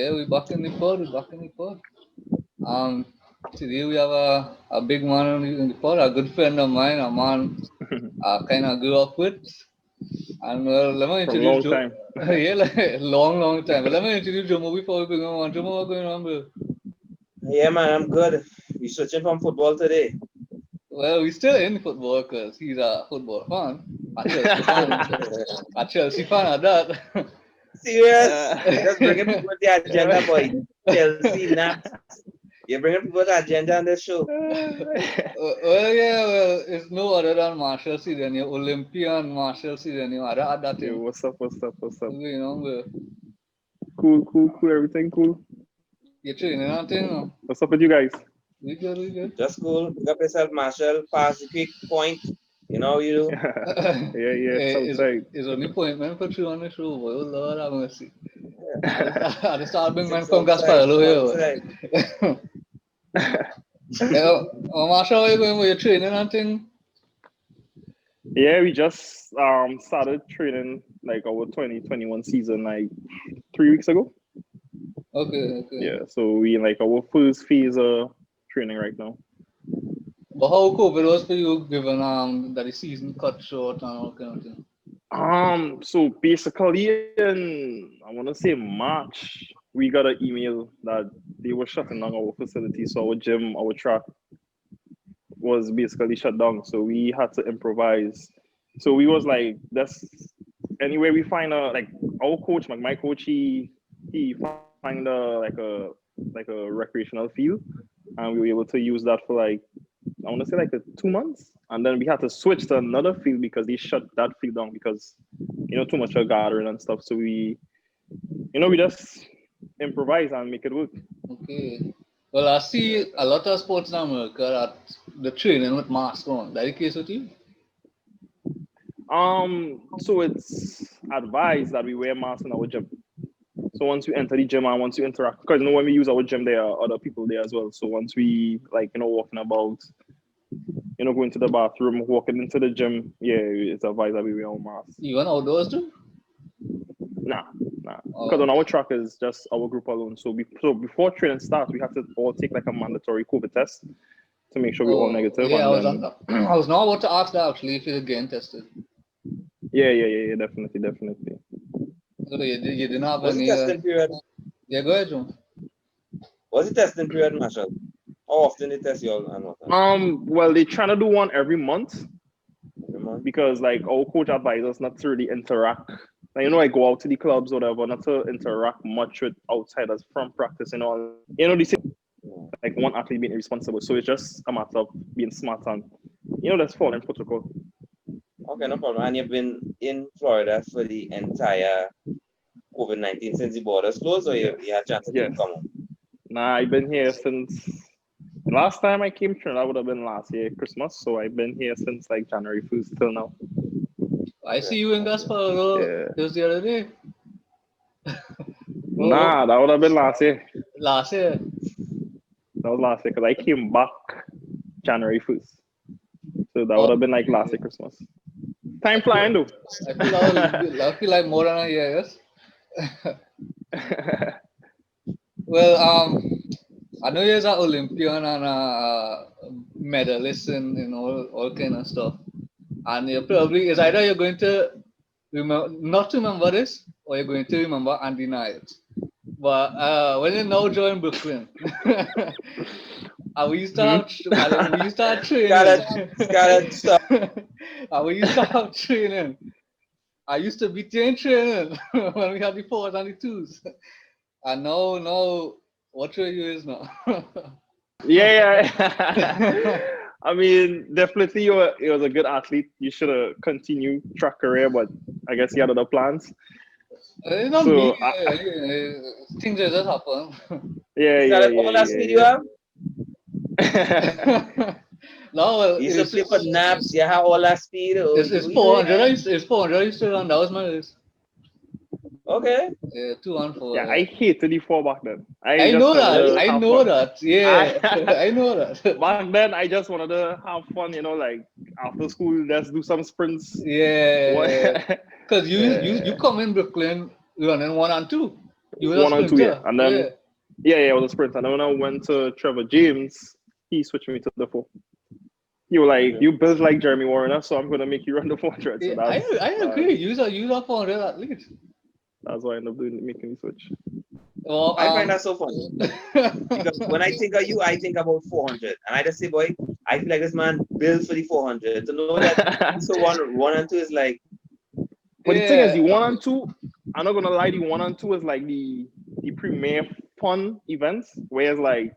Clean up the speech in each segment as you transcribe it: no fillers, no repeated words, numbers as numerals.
Yeah, we back in the pod. We back in the pod. Um, Today we have a big man in the pod, a good friend of mine, a man I kind of grew up with. And let me From introduce long Joe. time. Yeah, like long time. But let me introduce Jomo before we bring him on. Jomo, what's going on, bro? Yeah, man, I'm good. We switching from football today. Well, we still in football because he's a football fan, a Chelsea fan, a Chelsea fan at that. Serious? You're just bringing Uh, people to the agenda, boy. Chelsea, Naps. You're bringing people to the agenda on this show. Well, it's no other than Machel Cedenio, Olympian Machel Cedenio. I add that Yo, in. what's up? What's going on, bro? Cool, everything cool. You training and thing, no? What's up with you guys? We good. Just cool. Pick up yourself, Marshall. Pass the quick point. You know how you do. Yeah, Is outside. is only appointment for you on the show, boy. Oh, Lord have mercy. I just start being man 6 from outside, 2 Gasparello outside. here. Yeah, Marshall, are you going with your training and thing? Yeah, we just started training like our 2021 season like 3 weeks ago. Okay. Yeah, so we in like our first phase of training right now. But how COVID was for you, given that the season cut short and all kind of thing? So basically in I want to say March, we got an email that they were shutting down our facility, so our gym, our track was basically shut down. So we had to improvise. So we was like, that's anyway we find a like our coach, like my coach, he find a recreational field, and we were able to use that for like I want to say like 2 months, and then we had to switch to another field because they shut that field down because too much of gathering and stuff. So we just improvise and make it work. Okay. Well, I see a lot of sports in America that the training with mask on. That the case with you? So it's advised that we wear masks in our gym. So once you enter the gym and once you interact, because when we use our gym, there are other people there as well. So once we like walking about, going to the bathroom, walking into the gym, yeah, it's advised that we wear our masks. Even outdoors too? Nah. Because Oh, on our okay. track is just our group alone. So before training starts, we have to all take like a mandatory COVID test to make sure we're all Oh, negative, yeah, and then I was not about to ask that actually if you're getting tested. yeah, definitely. So you didn't have What's the any. testing period? Yeah, go ahead, John. What's the testing period, Marshall? How often they test you all and what time? Well, they trying to do one every month Every month? because like our coach advises us not to really interact. Like, I go out to the clubs or whatever, not to interact much with outsiders from practice and all. They say Yeah. like one athlete being irresponsible. So it's just a matter of being smart and that's following protocol. Okay, no problem. And you've been in Florida for the entire COVID-19 since the borders closed, or you had a chance to Yes. come home? Nah, I've been here since last time I came to that would have been last year, Christmas. So I've been here since like January 1st till now. I see you in Okay. Gasparello. Yeah. It was the other day. Oh, Nah, that would have been last year. last year. That was last year because I came back January 1st. So that would have been like last year Christmas. Time flying though. I feel like more than a year, yes. Well, I know you're an Olympian and a medalist in all kind of stuff. And you probably it's either you're going to not remember this or you're going to remember and deny it. But when you now join Brooklyn, and Hmm? we start training, Scarlett, stop. and when you start training, I used to be in training when we had the fours and the twos. And now, what your you is now? Yeah. I mean, definitely you was a good athlete. You should have continued track career, but I guess you had other plans. It's not me. So Things that just happen. Scarlett, all that speed you have? yeah. No, well, You used to play for naps, you have all that speed. Oh, it's you 400. yeah. It's 400. I used to run. That was my race. Okay. Yeah, 2 and 4. Yeah, Yeah. I hated the four back then. I I just know wanted that. to I have know fun. that. Yeah, I, I know that. back then, I just wanted to have fun. Like after school, let's do some sprints. What? Yeah, because you Yeah. come in Brooklyn running 1 and 2. You were a 1 and 2, yeah. sprinter. And then I was a sprinter. And then when I went to Trevor James, he switched me to the 4. You were like, you built like Jeremy Warner, so I'm gonna make you run the 400. So Yeah, I agree. Use a 400 athlete. that's why I ended up making me switch. Well, I find that so funny. Because when I think of you, I think about 400. And I just say, boy, I feel like this man built for the 400. To know that so one and two is like, But the thing is, the 1 and 2, I'm not gonna lie, the 1 and 2 is like the premier fun events, whereas like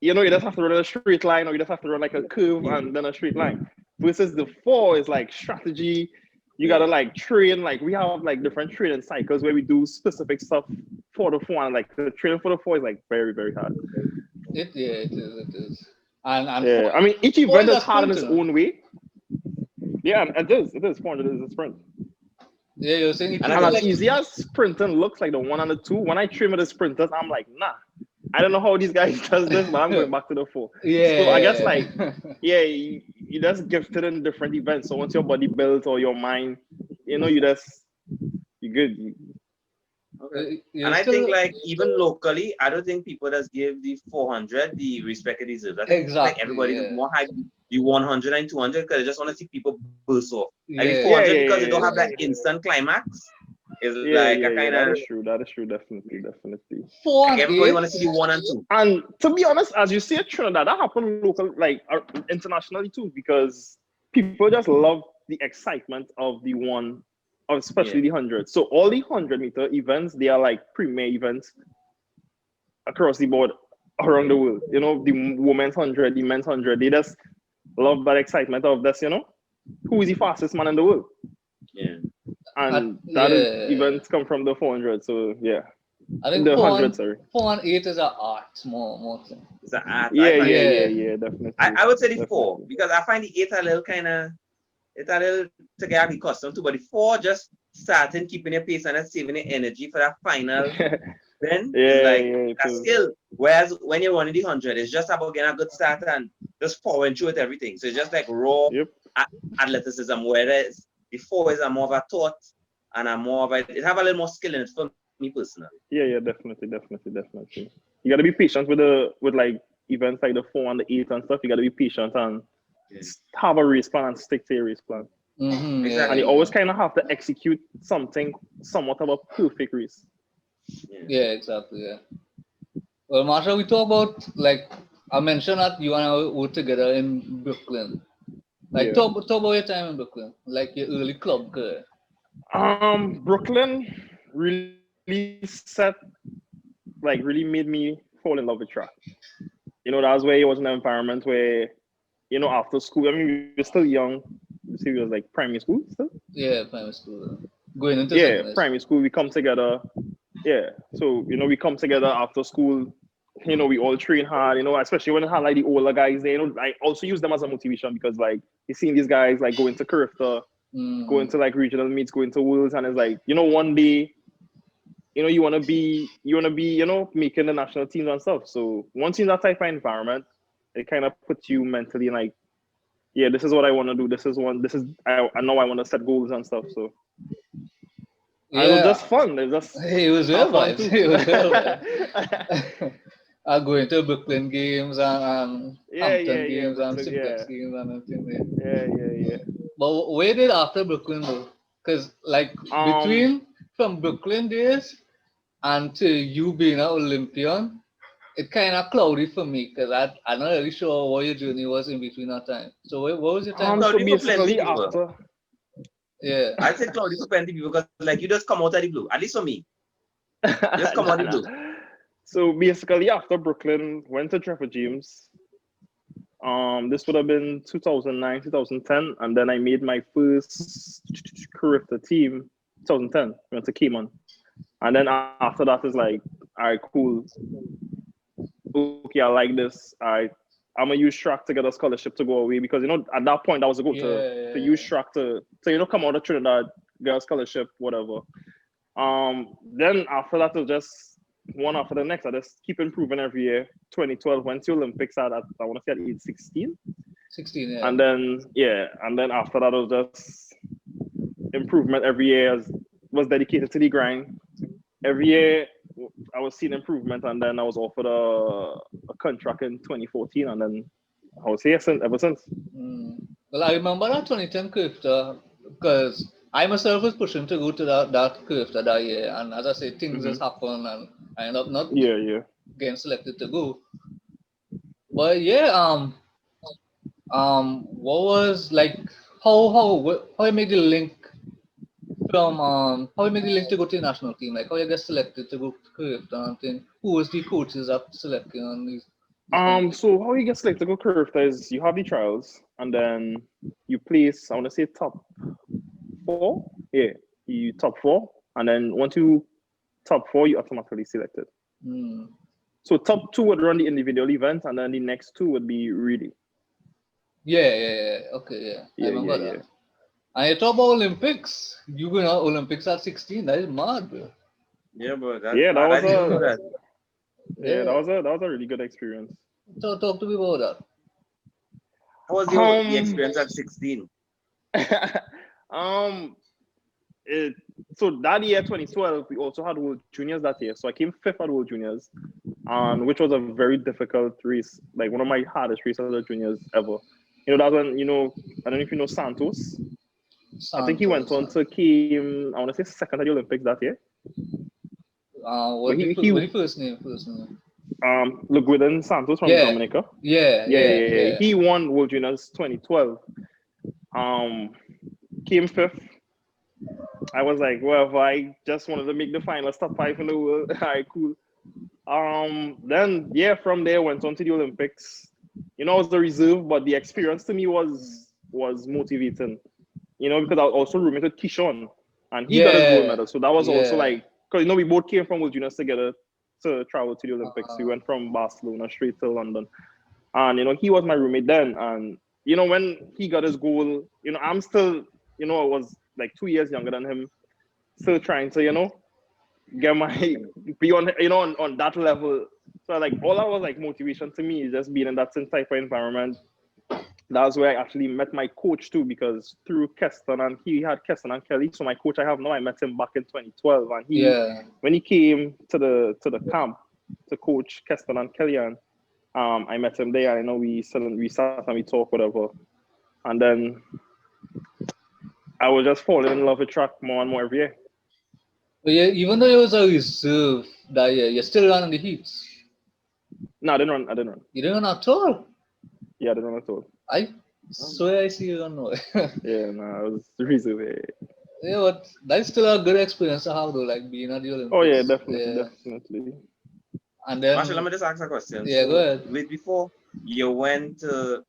you just have to run a straight line, or you just have to run like a curve and then a straight line. Versus the 4 is like strategy. You gotta like train. Like we have like different training cycles where we do specific stuff for the 4, and like the training for the 4 is like very, very hard. It is. And Yeah, I mean each 4 event is is a hard in sprint, its own way. Yeah, it is. 400 is a sprint. Yeah, you're saying and And as like, easy as sprinting looks, like the 1 and the 2, when I train with the sprinters, I'm like, nah, I don't know how these guys does this, but I'm going back to the 4. Yeah. So I guess like, yeah, you just gifted in different events. So once your body builds or your mind, you good. okay. And I think like even locally, I don't think people just give the 400 the respect it deserves. I think Exactly, like everybody is more hype the 100 and 200 because they just want to see people burst off. Like the Yeah. 400 because they don't have that instant climax. It's like a kind That of is true. That is true. Definitely. 4 like and everybody 8. want to see the 1 and 2. And to be honest, as you see at Trinidad, that happened local, like internationally too, because people just love the excitement of the 1, especially the 100. So all the 100-meter events, they are like premier events across the board around the world. The women's 100, the men's 100, they just love that excitement of this. Who is the fastest man in the world? Yeah. And that is events come from the 400. So yeah. I think The 4 sorry. 4 and 8 is an art more thing. It's an art. Yeah, definitely. I would say the 4 because I find the 8 a little kind of it's a little to get accustomed to, but the 4 just starting keeping your pace and saving your energy for that final. Then it's like a skill. Whereas when you're running the 100, it's just about getting a good start and just following through with everything. So it's just like raw athleticism, whereas the 4 is a more of a thought and a more of it have a little more skill in it for me personally. Yeah, definitely. You gotta be patient with like events like the 4 and the 8 and stuff. You gotta be patient and have a race plan and stick to your race plan. Mm-hmm, exactly. And you always kind of have to execute something somewhat of a perfect race. Yeah, exactly. Yeah. Well, Marsha, we talk about like I mentioned that you and I were together in Brooklyn. Like talk about your time in Brooklyn, like your early club career. Brooklyn really really made me fall in love with track. That was where it was an environment where, after school, I mean, we were still young. See, we was like primary school still? Yeah, primary school. Going into primary school, we come together. Yeah. So, we come together after school. We all train hard, especially when it had like the older guys there. I also use them as a motivation because like you seen these guys like go into Curfta, go into like regional meets, go into worlds, and it's like, one day, you wanna be, making the national teams and stuff. So once you're in that type of environment, it kind of puts you mentally like, yeah, this is what I want to do. I know I want to set goals and stuff. So it was just fun. It was real vibes. It was real vibes. I go into Brooklyn games and Hampton games and Simplex games and everything. Yeah. But where did after Brooklyn though? Because like from Brooklyn days and to you being an Olympian, it kind of cloudy for me because I'm not really sure what your journey was in between that time. So what was your time? So basically after. Yeah. I said cloudy for plenty people because like you just come out of the blue. At least for me. Just come out of the blue. So basically after Brooklyn, went to Trevor James. This would have been 2009, 2010, and then I made my first career with the team 2010. Went to Cayman, and then after that is like, all right, cool. Okay, I like this. I'm gonna use track to get a scholarship to go away because at that point I was a goal to use track to come out of Trinidad, get a scholarship, whatever. Then after that it was just one after the next. I just keep improving every year. 2012 went to Olympics at I want to say at age 16. 16, yeah. And then after that it was just improvement every year. Was dedicated to the grind. every year I was seeing improvement, and then I was offered a contract in 2014, and then I was here ever since. Well, I remember that 2010 crifter because I myself was pushing to go to that crifter that year, and as I say, things just happen, and I ended up not getting selected to go. But yeah, what was like how you make the link from how you make the link to go to the national team? Like how you get selected to go to crifter and thing? Who was the coaches that select you on these kind of things? So how you get selected to go curved is you have the trials, and then you place, I want to say top 4. Yeah, you top 4, and then once you top 4, you automatically selected. So top 2 would run the individual event, and then the next 2 would be really. Yeah. Okay, yeah. I remember that. And you talk about Olympics. You going to Olympics at 16? That is mad, bro. Yeah, bro. That was that. That was a really good experience. Talk to me about that. How was the experience at 16? So that year, 2012, we also had World Juniors that year. So I came 5th at World Juniors, which was a very difficult race, like one of my hardest races at the juniors ever. You know, that when, I don't know if you know Santos. I think he went on to came, I want to say 2nd at the Olympics that year. What the first name? Luguiden Santos from Dominica. Yeah. He won World Juniors 2012. Came 5th. I was like, well, I just wanted to make the final, top 5 in the world. All right, cool. Then from there went on to the Olympics. I was the reserve, but the experience to me was motivating. Because I was also roommated with Kishon, and he got his gold medal. So that was also like, because we both came from World Juniors together to travel to the Olympics. We went from Barcelona straight to London, and he was my roommate then. And when he got his goal, I'm still, I was like 2 years younger than him, still trying to, get my be on, on that level. So like all that was like motivation to me is just being in that same type of environment. That's where I actually met my coach too, because through Keston, and he had Keston and Kelly. So my coach I have now, I met him back in 2012, and when he came to the camp to coach Keston and Kelly, and I met him there. I know we sat and we talked, whatever, and then I was just falling in love with track more and more every year. But yeah, even though it was a reserve that year, you still ran in the heats. No, I didn't run. You didn't run at all? Yeah, I didn't run at all. I swear I see you run now. Yeah, no, I was the reserve. Yeah, but that's still a good experience to have though, like being at the Olympics. Oh yeah, definitely. And then, Machel, let me just ask a question. Yeah, go ahead. Before you went to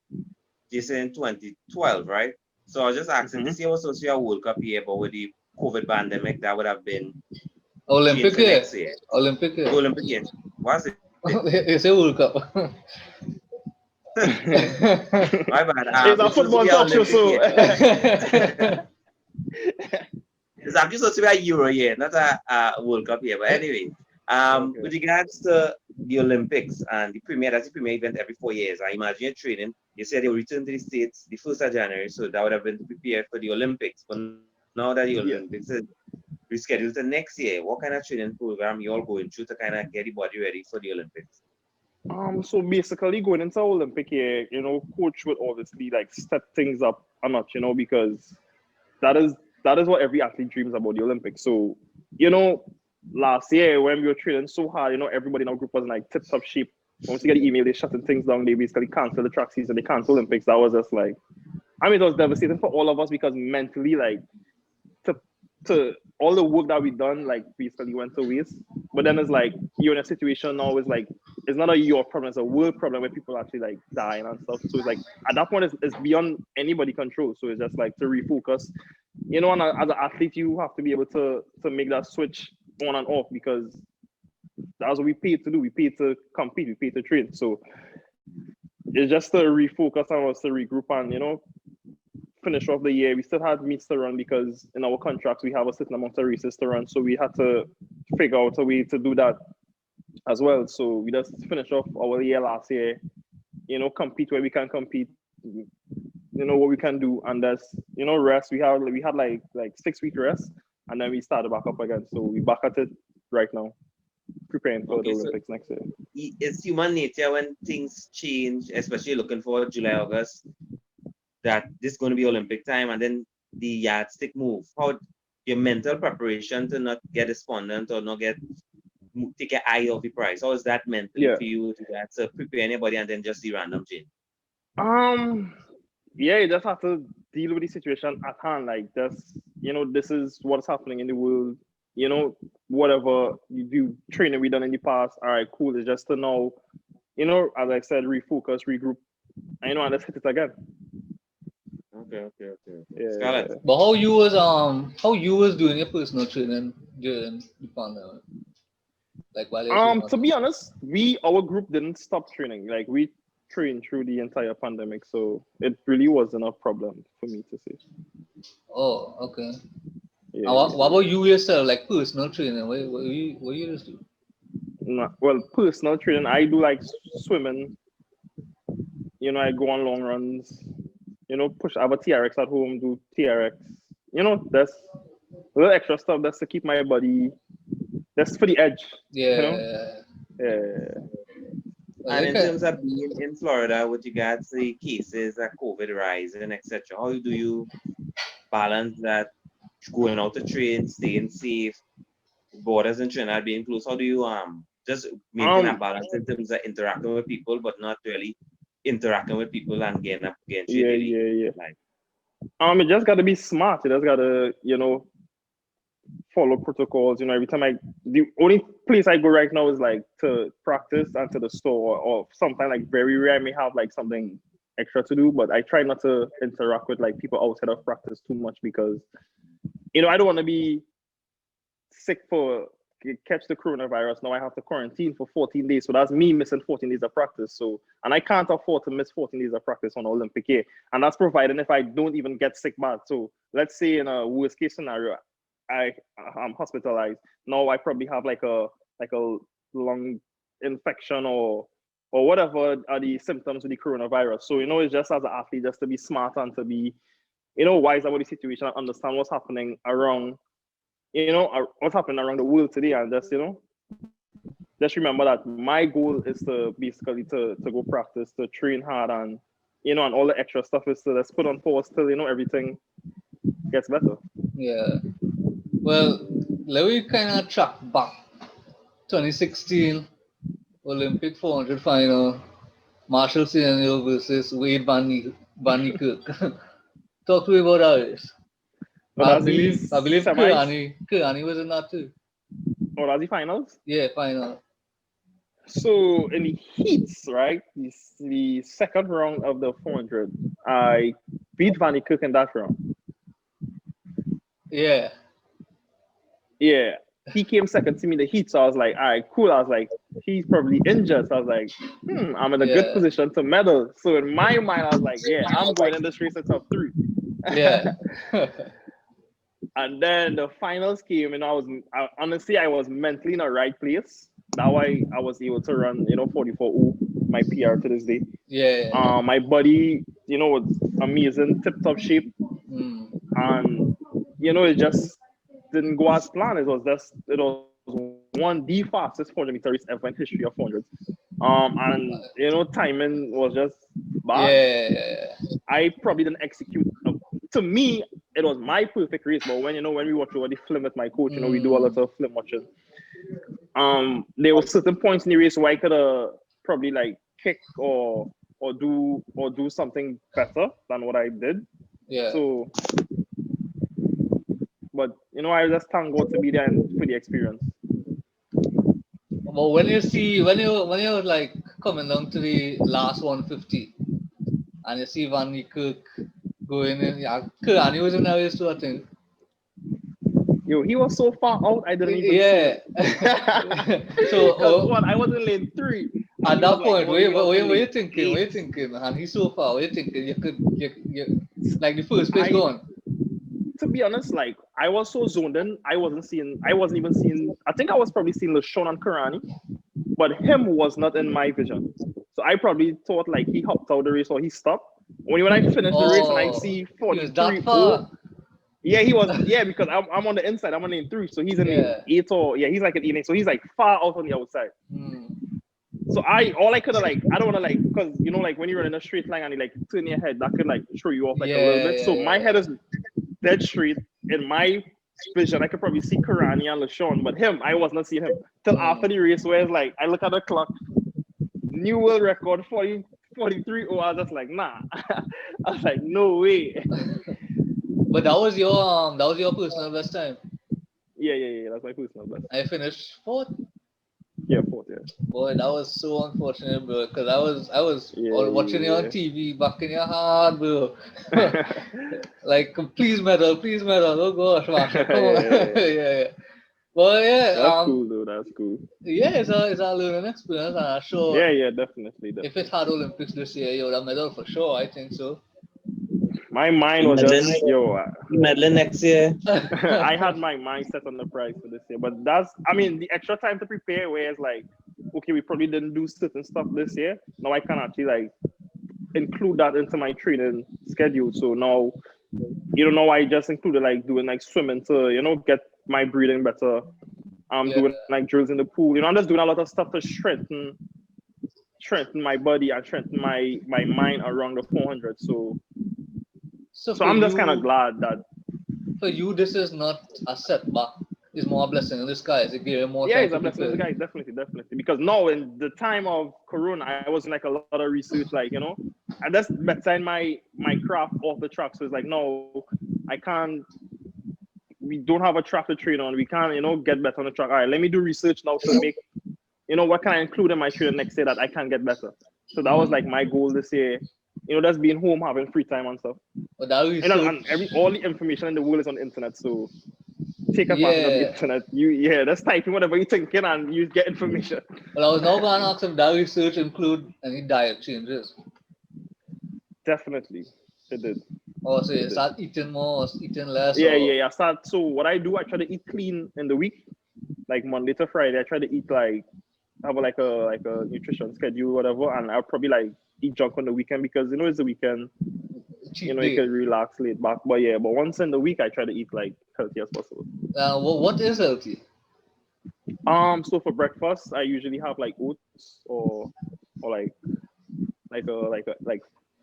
Jason in 2012, right? So I was just asking, this year was supposed to be a World Cup year, but with the COVID pandemic, that would have been Olympic year. Next year. Olympic year. Olympic year. What's it? It's a World Cup. My bad. It's a football talk show, so. It's actually supposed to be a Euro year, not a World Cup year. But anyway, with regards to the Olympics and the premier, that's the premier event every 4 years. I imagine you're training. You said you will return to the States the 1st of January, so that would have been to prepare for the Olympics. But now that the Olympics is rescheduled to next year, what kind of training program you all going through to kind of get the body ready for the Olympics? So basically going into Olympic year, coach would obviously like step things up a notch, because that is what every athlete dreams about, the Olympics. So, last year when we were training so hard, everybody in our group was in like tip-top shape. Once you get the email, they're shutting things down, they basically cancel the track season, they cancel Olympics. That was just like, it was devastating for all of us, because mentally, like, to all the work that we done, like, basically went to waste. But then it's like, you're in a situation now, it's like, it's not a your problem, it's a world problem where people actually like dying and stuff. So it's like, at that point, it's beyond anybody control. So it's just like to refocus. And as an athlete, you have to be able to make that switch on and off, because that's what we paid to do. We paid to compete, we paid to train. So it's just to refocus and us to regroup and, finish off the year. We still had meets to run, because in our contracts we have a certain amount of races to run, so we had to figure out a way to do that as well. So we just finished off our year last year, compete where we can compete, what we can do, and that's rest. We had like 6 week rest, and then we started back up again. So we back at it right now, preparing for the Okay, so Olympics next year. it's human nature when things change, especially looking forward July, August, that this is going to be Olympic time, and then the yardstick move. How your mental preparation to not get despondent or not get take your eye off the prize. How is that mentally Yeah. for you to prepare anybody and then just the random change? Yeah, you just have to deal with the situation at hand. Like, just, this is what's happening in the world. Whatever you do training we done in the past, all right, cool. It's just to know, as I said, refocus, regroup, and let's hit it again. Okay. Yeah. Scarlett. But how you was doing your personal training during the pandemic? Like while you're training To be others? honest, our group didn't stop training. Like, we trained through the entire pandemic, so it really wasn't a problem for me to say. Oh, okay. Yeah, And what about you yourself, like personal training? What you just do? well, personal training, I do like swimming. I go on long runs. Push. I have a TRX at home. Do TRX. That's a little extra stuff. That's to keep my body. That's for the edge. Yeah. Yeah. Well, And like, in terms of being in Florida with regards to the cases of COVID rising, etc., how do you balance that going out to train, staying safe, borders in Trinidad being closed? How do you just maintain a Um. balance in terms of interacting with people, but not really interacting with people and getting to your Yeah. daily Yeah. Yeah. life? It just got to be smart. It just got to follow protocols. Every time the only place I go right now is like to practice and to the store, or sometimes like very rare I may have like something extra to do, but I try not to interact with like people outside of practice too much because I don't want to be sick for catch the coronavirus. Now I have to quarantine for 14 days, so that's me missing 14 days of practice. So, and I can't afford to miss 14 days of practice on Olympic year, and that's providing if I don't even get sick bad. So let's say in a worst case scenario, I'm hospitalized. Now I probably have like a lung infection or whatever are the symptoms of the coronavirus. So it's just as an athlete, just to be smart and to be wise about the situation and understand what's happening around what's happening around the world today, and just remember that my goal is to basically to go practice, to train hard, and and all the extra stuff is to let's put on pause till everything gets better. yeah. Well, let me kind of track back. 2016 Olympic 400 final. Machel Cedenio versus Wade Van Niekerk. Talk to me about that race. But I that's believe the I believe semis Kurani was in that too. or that's the finals. Yeah, final. So in the heats, right, the second round of the 400, I beat Van Cook in that round. Yeah. Yeah, he came second to me in the heat, so I was like, all right, cool. I was like, he's probably injured. So I was like, I'm in a good Yeah. position to medal. So in my mind, I was like, yeah, I'm going in this race at top 3. Yeah. And then the finals came, and honestly, I was mentally in the right place. That why I was able to run, 44.0, my PR to this day. Yeah. My body, was amazing, tip-top shape. And, it just didn't go as planned. It was one the fastest 400 meter race ever in history of 400s. And, timing was just bad. Yeah. I probably didn't execute. To me, it was my perfect race. But when we watch over the film with my coach, we do a lot of film watching. There were certain points in the race where I could have probably like kick or do something better than what I did. Yeah. So, but I just thank God to be there and for the experience. But when you're like coming down to the last 150 and you see Van Niekerk going in, yeah, Kurani was in that race too, I think. Yo, he was so far out, I didn't even see Yeah. it. So I was in lane 3. at that point, what you in thinking? What you thinking? And he's so far. What you thinking? You like the first place gone. To be honest, like I was so zoned in, I wasn't even seeing. I think I was probably seeing LeSean and Karani, but him was not in my vision. So I probably thought like he hopped out the race or he stopped. Only when I finished the race and I see He was that 43.0, far. Yeah, he was. Yeah, because I'm on the inside. I'm on lane 3, so he's in lane 8 or he's like an 8, so he's like far out on the outside. So all I could have like, I don't want to like, because like when you're in a straight line and you like turn your head, that could like throw you off like a little bit. So my head is dead straight. In my vision, I could probably see Karani and LaShawn, but him, I was not seeing him till after the race, where it's like I look at the clock, new world record 43. Oh, I was just like, nah. I was like, no way. But that was your personal best time. Yeah. That's my personal best. I finished 4th. Yeah, 4th. Yeah. Boy, that was so unfortunate, bro. Because I was watching you on TV, back in your heart, bro. Like, please medal. Oh gosh, Machel, come on. Yeah. Well, yeah. That's cool, though. That's cool. Yeah, it's a learning experience, and I'm sure. Yeah, definitely. If it had Olympics this year, you would have medal for sure. I think so. My mind was just medaling next year. I had my mind set on the prize for this year, but the extra time to prepare, where it's like, okay, we probably didn't do certain stuff this year. Now I can actually like include that into my training schedule. So now, now I just included like doing like swimming to get my breathing better. I'm doing like drills in the pool. I'm just doing a lot of stuff to strengthen my body and strengthen my mind around the 400. So I'm just kind of glad that for you this is not a setback. It's more a blessing in disguise. It gave you more time. Yeah, it's a blessing in disguise, definitely. Because now in the time of Corona, I was in like a lot of research, like I just better my craft off the track. So it's like, no, I can't. We don't have a track to train on. We can't, get better on the track. All right, let me do research now to make, what can I include in my training next year that I can get better. So that was like my goal this year. Just being home, having free time and stuff. But that and all the information in the world is on the internet. So take advantage of the internet. That's typing whatever you're thinking and you get information. Well, I was now going to ask if that research include any diet changes. Definitely, it did. Or so you start eating more, eating less. Yeah. So what I do, I try to eat clean in the week, like Monday to Friday. I try to eat like have like a nutrition schedule, whatever, and I'll probably like eat junk on the weekend because it's the weekend. You can relax, laid back. But once in the week, I try to eat like healthy as possible. What is healthy? So for breakfast, I usually have like oats or like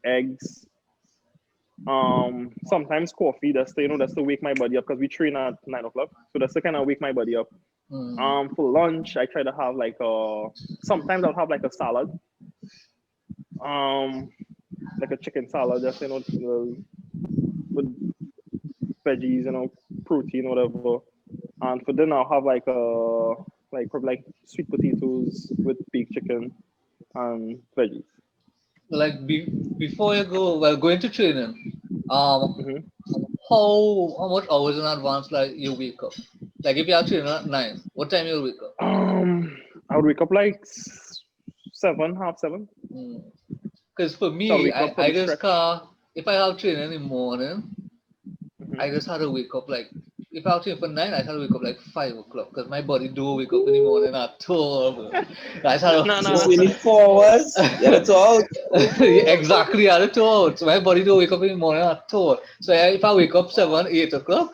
eggs. Sometimes coffee. That's to wake my body up because we train at 9 o'clock. So that's to kind of wake my body up. For lunch, I try to have like sometimes I'll have like a salad. Like a chicken salad, just with veggies, protein, whatever. And for dinner, I'll have probably like sweet potatoes with baked chicken and veggies. Like before you go into training, how much hours in advance like you wake up? Like if you are training at 9, what time you wake up? I would wake up like 7, half 7. Because for me, I just if I have training in the morning, I just had to wake up like, if I have training for 9, I had to wake up like 5 o'clock because my body don't wake up in the morning at all. I had to you need 4 hours. Yeah, 2 hours. Exactly, I had 2 hours. So my body don't wake up in the morning at all. So if I wake up 7, 8 o'clock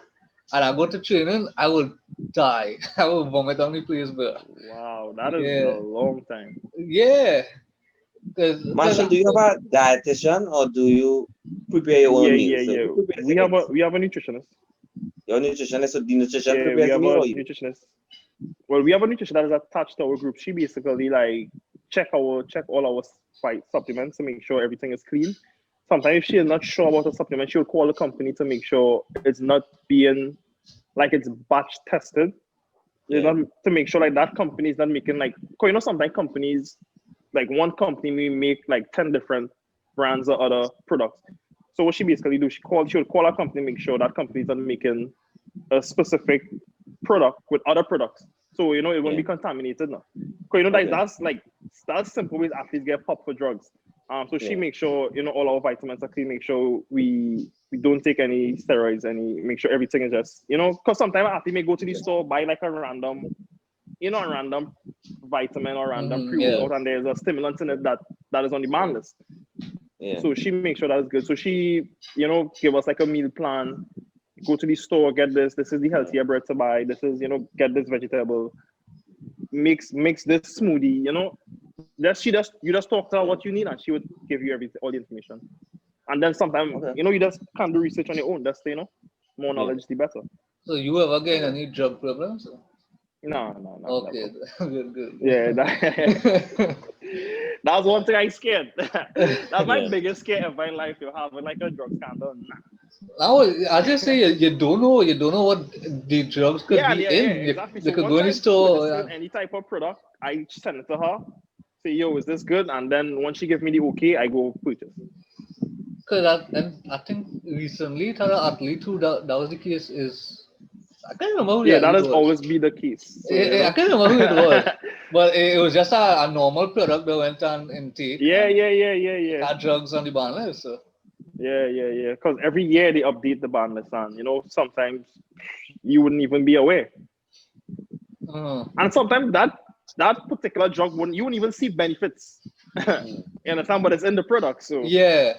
and I go to training, I will die. I will vomit on the place, bro. Wow, that is a long time. Yeah. Machel, do you have a dietitian or do you prepare your own meals? Yeah. We have a nutritionist. Your nutritionist, so the nutrition prepares we have meal a or you? nutritionist. Well, we have a nutritionist that is attached to our group. She basically like check all our supplements to make sure everything is clean. Sometimes if she is not sure about a supplement, she'll call the company to make sure it's not being like it's batch tested. Not to make sure like that company is not making like, sometimes companies, like one company may make like 10 different brands or other products. So what she basically do, she'll call a company, make sure that company is not making a specific product with other products. So it won't be contaminated now. Because that's simple ways athletes get popped for drugs. So she makes sure all our vitamins are clean, make sure we don't take any steroids, make sure everything is just because sometimes athlete may go to the store, buy like a random vitamin or random pre-workout, and there's a stimulant in it that is on the ban list. So she makes sure that is good. So she give us like a meal plan go to the store, get this. This is the healthier bread to buy. This is, get this vegetable. Mix this smoothie. You just talk to her what you need, and she would give you all the information. And then sometimes, you just can't do research on your own. That's more knowledge, the better. So you ever get any drug problems? No. Okay, good. Yeah, that's one thing I scared. That's my biggest scare ever in life. You having like a drug scandal. Now, I just say you don't know what the drugs could be in. Exactly. They So could go in the store. Any type of product, I send it to her. Say, yo, is this good? And then once she gives me the okay, I go purchase. Because I think recently, the athlete who that was the case is. I can't remember who that has always been the case. So, I can't remember who it was, but it was just a normal product that went on intake. Yeah. Had drugs on the ban list. So. Yeah. Because every year they update the ban list, and sometimes you wouldn't even be aware. And sometimes that particular drug you wouldn't even see benefits. You understand? But it's in the product, so yeah.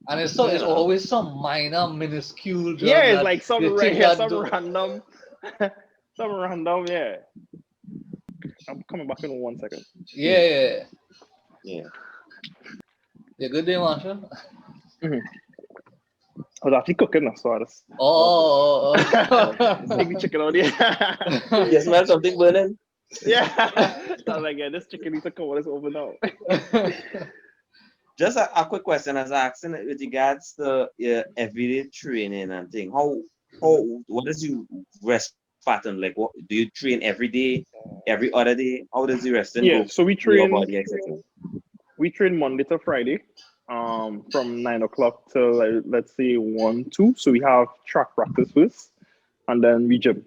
And it's always some minor, minuscule drug. Yeah, it's like some random, yeah. I'm coming back in 1 second. Yeah. Yeah. You good day, Machel? I was actually cooking, so I just... Oh. Take the chicken out here. You smell something burning? Yeah. I was like, this chicken needs to come on, it's over now. Just a quick question I was asking with regards to everyday training and thing. What is your rest pattern? Like, what do you train every day, every other day? How does the resting go? So we train. Your body, etc. We train Monday to Friday, from 9 o'clock till let's say 1, 2. So we have track practice first, and then we gym.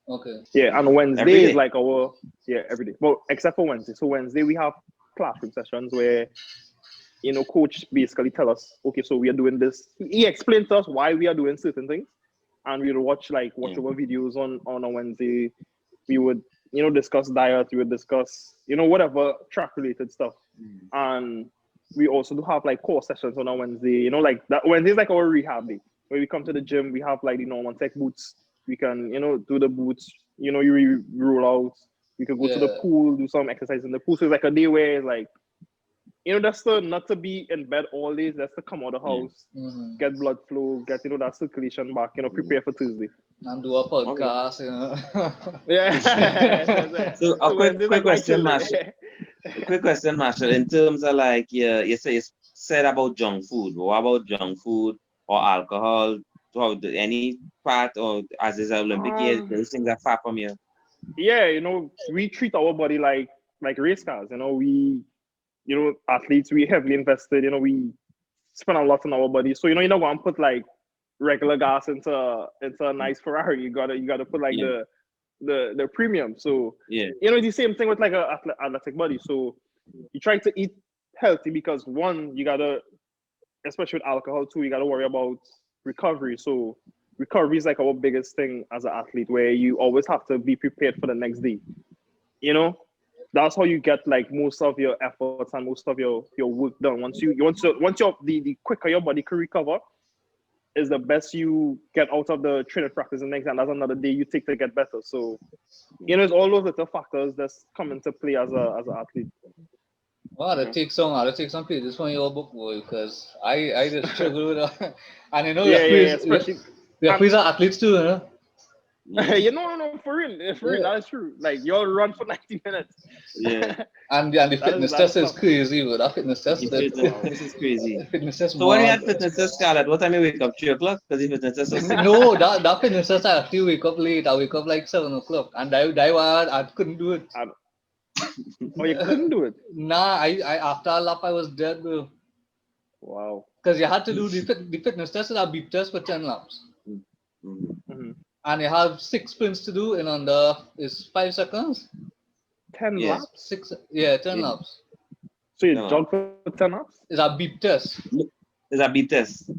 Okay. Yeah, and Wednesday is like every day. Well, except for Wednesday. So Wednesday we have classroom sessions where coach basically tell us, okay, so we are doing this. He explained to us why we are doing certain things, and we'll watch over videos on a Wednesday. We would discuss diet, we would discuss whatever track related stuff. And we also do have like core sessions on a Wednesday. Like that Wednesday is like our rehab day where we come to the gym. We have like the normal tech boots. We can do the boots. You roll out. We could go to the pool, do some exercise in the pool. So it's like a day where it's like, that's not to be in bed all day. That's to come out of the house, get blood flow, get that circulation back. Prepare for Tuesday. And do a podcast. Yeah. So a quick question, Machel. Quick question, Machel. In terms of like, you said about junk food. What about junk food or alcohol? Any part or as is Olympic year, those things are far from you. Yeah, we treat our body like race cars. We, athletes, we heavily invested. We spend a lot on our body. So you don't want to put like regular gas into a nice Ferrari. You gotta put like the premium. So the same thing with like a athletic body. So you try to eat healthy because one, you gotta, especially with alcohol too, you gotta worry about recovery. So recovery is like our biggest thing as an athlete, where you always have to be prepared for the next day. That's how you get like most of your efforts and most of your work done. Once the quicker your body can recover, is the best you get out of the training practice the next, and that's another day you take to get better. So it's all those little factors that's come into play as an athlete. Well, I'll take some pages from your book, boy, because I just struggle with that. And especially we are athletes too, No, for real, that is true. Like you'll run for 90 minutes. Yeah. and the fitness test is crazy, but that fitness test is crazy. Fitness test. So when you had fitness test, Scarlett, what time you wake up? 3 o'clock? Because the fitness test was No, that fitness test I actually wake up late. I wake up like 7 o'clock, and I couldn't do it. Oh, you couldn't do it? Nah, I after a lap I was dead, bro. Wow. Because you had to do the fitness test and a beep test for 10 laps. And you have 6 sprints to do in under 5 seconds. 10 laps? 10 laps. So you jog for 10 laps? It's a beep test. It's a beep test.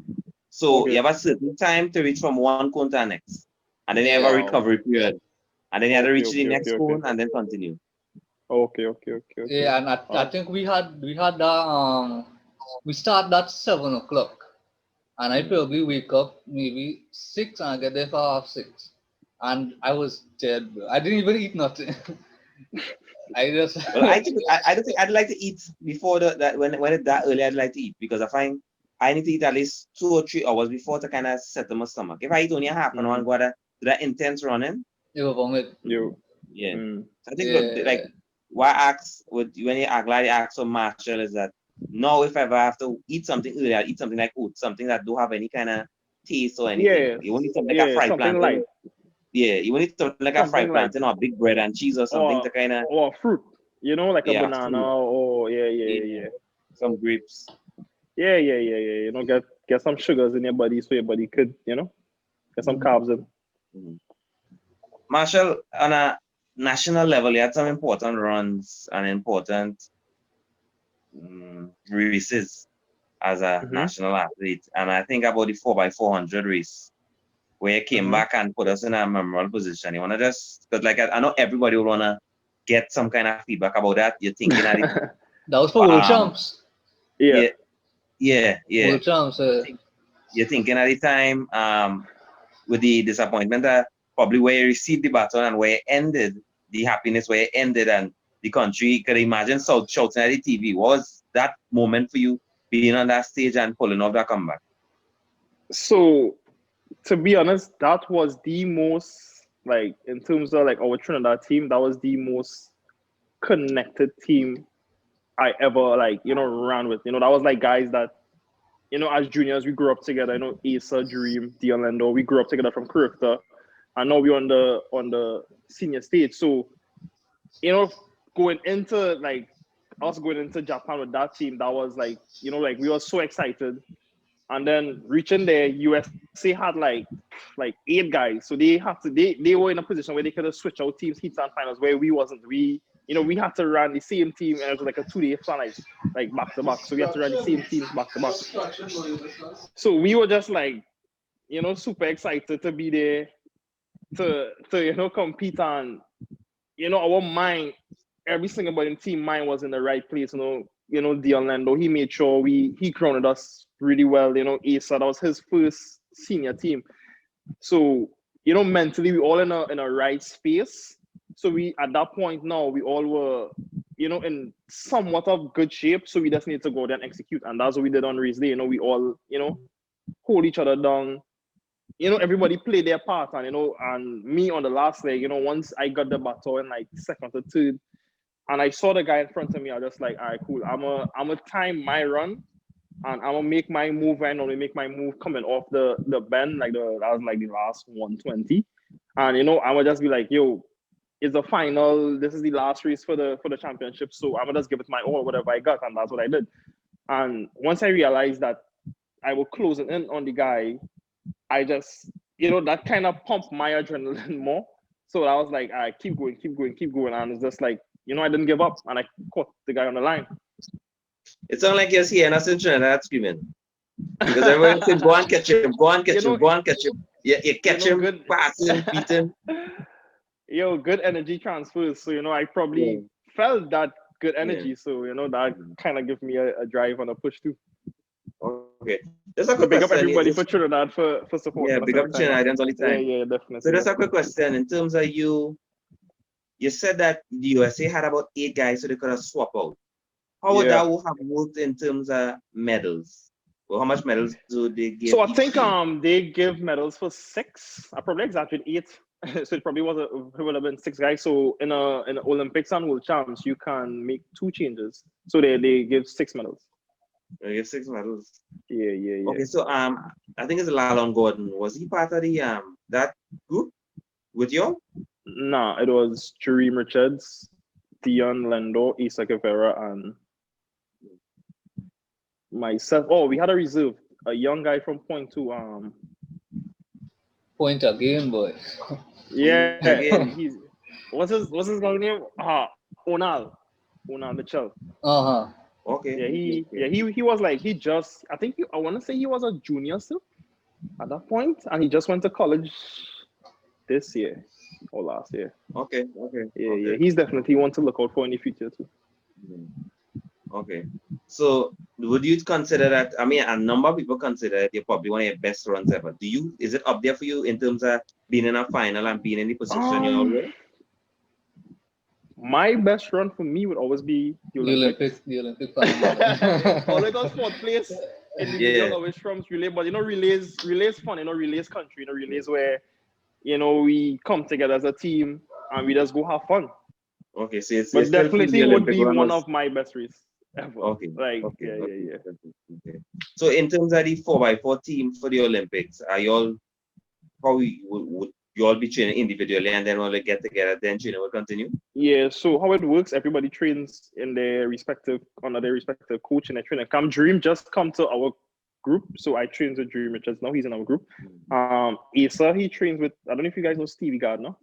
So you have a certain time to reach from one cone to the next. And then you have a recovery period. And then you have to reach the next cone and then continue. Okay. Yeah, and I think we had that we start that 7 o'clock. and I probably wake up maybe 6 and I get there for 6:30. And I was dead, bro. I didn't even eat nothing. I just Well, I don't think I'd like to eat before that when it's that early. I'd like to eat because I find I need to eat at least 2 or 3 hours before to kind of settle my stomach. If I eat only a half an hour and go to that intense running, you will vomit. yeah. So I think look, Yeah. like why ask with when you act like you ask for Marshall is that no, if I ever have to eat something early, I eat something like oats, something that don't have any kind of taste or anything. Yeah, You want to eat something like a fried something plantain. light, Yeah, you want to eat something like a something fried light, plantain or big bread and cheese or something to kind of or fruit, like a banana, fruit. or Some grapes. yeah. Get some sugars in your body so your body could, get some carbs in. Mm-hmm. Marshall, on a national level, you had some important runs and important races as a national athlete. And I think about the 4x400 race, where you came back and put us in a memorable position. You want to just, because like I know everybody will want to get some kind of feedback about that. You're thinking at it. That was for World Champs. Yeah. World Champs. You're thinking at the time, with the disappointment that probably where you received the baton and where it ended, the happiness where it ended, and the country could imagine shouting at the TV. Was that moment for you being on that stage and pulling off that comeback? So, to be honest, that was the most, like, in terms of like our Trinidad team, that was the most connected team I ever ran with. That was like guys that, as juniors we grew up together. Asa, Dream, Diolando, we grew up together from Kurifta, and now we're on the senior stage. So, going into us going into Japan with that team, that was like we were so excited. And then reaching there, USA had like 8 guys, so they were in a position where they could have switched out teams, heats and finals, where we wasn't. We had to run the same team, and it was like a 2-day plan, like back to back. So we had to run the same teams back to back. So we were just super excited to be there to compete, and our mind, every single body in team mind was in the right place. Diolando, he made sure he grounded us really well. Asa, that was his first senior team. So, mentally we all in a right space. So we at that point now we all were, in somewhat of good shape. So we just need to go there and execute. And that's what we did on race day. We all, hold each other down. Everybody played their part, and and me on the last leg, once I got the baton like second or third, and I saw the guy in front of me, I was just like, all right, cool. I'm a time my run, and I'm gonna make my move. I normally make my move coming off the bend, that was like the last 120, and I would just be like, yo, it's the final. This is the last race for the championship, so I'm gonna just give it my all, whatever I got, and that's what I did. And once I realized that I was closing in on the guy, I just, that kind of pumped my adrenaline more. So I was like, all right, keep going, and it's just like, I didn't give up, and I caught the guy on the line. It sounds like you're seeing us in Trinidad screaming. Because everyone said, go and catch him, go and catch him, go and catch him. You catch him, pass him, beat him. Good energy transfers. So, I probably felt that good energy. Yeah. So, that kind of gives me a drive and a push too. Okay. There's a quick big question. Up everybody for Trinidad for support. Yeah, big up Trinidadians all the time. Yeah, definitely. So there's a quick question. In terms of you said that the USA had about 8 guys so they could have swapped out. How would that have worked in terms of medals? Well, how much medals do they give? So I think they give medals for 6. I probably exaggerated 8. So it probably would have been 6 guys. So in the Olympics and World Champs, you can make 2 changes. So they give 6 medals. They give 6 medals. Yeah. Okay, so I think it's Lalon Gordon. Was he part of the that group with you? No, it was Jereme Richards, Dion Lendo, Isa Guevara, and myself. Oh, we had a reserve, a young guy from Point to Point again, boy. Yeah, he's what's his long name? Onal Mitchell. Okay. Yeah, he was like I want to say he was a junior still at that point, and he just went to college this year or last year. Okay. Yeah. He's definitely one to look out for in the future too. Okay. So would you consider that? I mean, a number of people consider it you're probably one of your best runs ever. Is it up there for you in terms of being in a final and being in the position you're in? My best run for me would always be the Olympics. The Olympic final. Always got fourth place. Individual always trumps relay, but relays fun. Relays country. Relays where we come together as a team and we just go have fun. Okay, so it's but definitely would be one of my best races ever. Okay. Yeah. Okay. So in terms of the 4x4 team for the Olympics, are y'all would you all be training individually and then when they get together, then training will continue? Yeah, so how it works, everybody trains in their respective coach in their training camp. Dream just come to our group. So I train with Dream Richards now, he's in our group. Asa, he trains with, I don't know if you guys know Stevie Gardner.